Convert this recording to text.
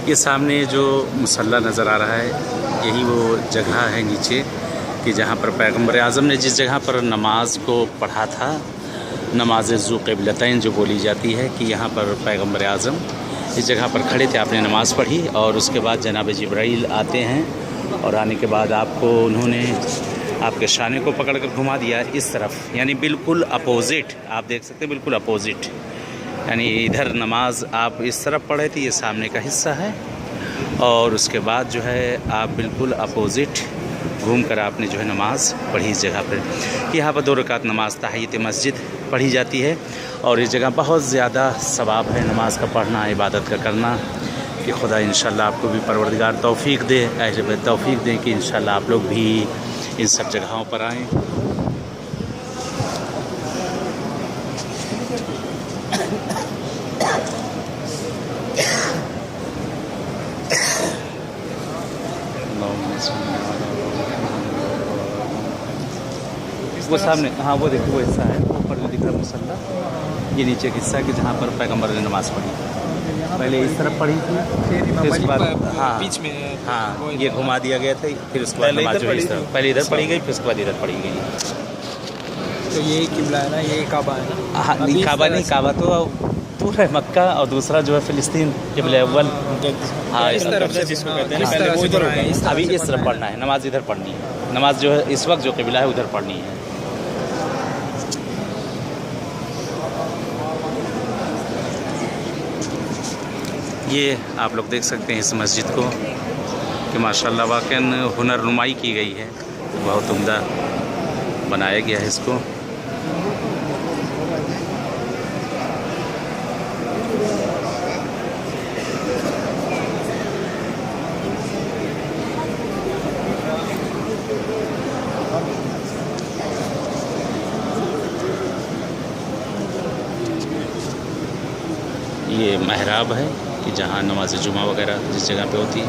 ये सामने जो मुसल्ला नज़र आ रहा है, यही वो जगह है नीचे कि जहाँ पर पैगम्बर आज़म ने जिस जगह पर नमाज को पढ़ा था, नमाज ज़ू क़िबलतैन जो बोली जाती है, कि यहाँ पर पैगम्बर आज़म इस जगह पर खड़े थे, आपने नमाज़ पढ़ी और उसके बाद जनाब जिब्राइल आते हैं और आने के बाद आपको उन्होंने आपके शाने को पकड़ कर घुमा दिया इस तरफ, यानी बिल्कुल अपोज़िट। आप देख सकते हैं बिल्कुल अपोज़िट, यानी इधर नमाज आप इस तरफ पढ़े थे, ये सामने का हिस्सा है, और उसके बाद जो है आप बिल्कुल अपोज़िट घूम कर आपने जो है नमाज़ पढ़ी इस जगह पर। यहाँ पर 2 रकात नमाज तहियत मस्जिद पढ़ी जाती है और इस जगह बहुत ज़्यादा सवाब है नमाज का पढ़ना, इबादत का करना, कि खुदा इंशाल्लाह आपको भी परवरदिगार तौफ़ीक दे, अहल तौफ़ीक दें कि इंशाल्लाह आप लोग भी इन सब जगहों पर आएँ। वो सामने, हाँ वो देखो वो हिस्सा है ऊपर जो दिख रहा है मुसल्ला, ये नीचे का हिस्सा है कि जहाँ पर पैगम्बर ने नमाज़ पढ़ी। पहले इस तरफ पढ़ी थी, फिर उसके बाद हाँ बीच में हाँ ये घुमा दिया गया था, फिर उसके बाद नमाज जो है इस तरफ पहले इधर पढ़ी गई, फिर उसके बाद इधर पढ़ी गई। तो ये किबला है ना, ये काबा है। हाँ नहीं काबा नहीं, काबा तो पूरा है मक्का, और दूसरा जो है फ़िलिस्तीन किबला अव्वल। हाँ इस तरफ से जिसको कहते हैं पहले वो इधर होगा, अभी इस तरफ पढ़ना है, नमाज इधर पढ़नी है, नमाज जो है इस वक्त जो किबला है उधर पढ़नी है। ये आप लोग देख सकते हैं इस मस्जिद को कि माशाल्लाह वाक़ई हुनरनुमाई की गई है, बहुत उम्दा बनाया गया है इसको। ये महराब है कि जहाँ नमाज जुमा वगैरह जिस जगह पे होती है।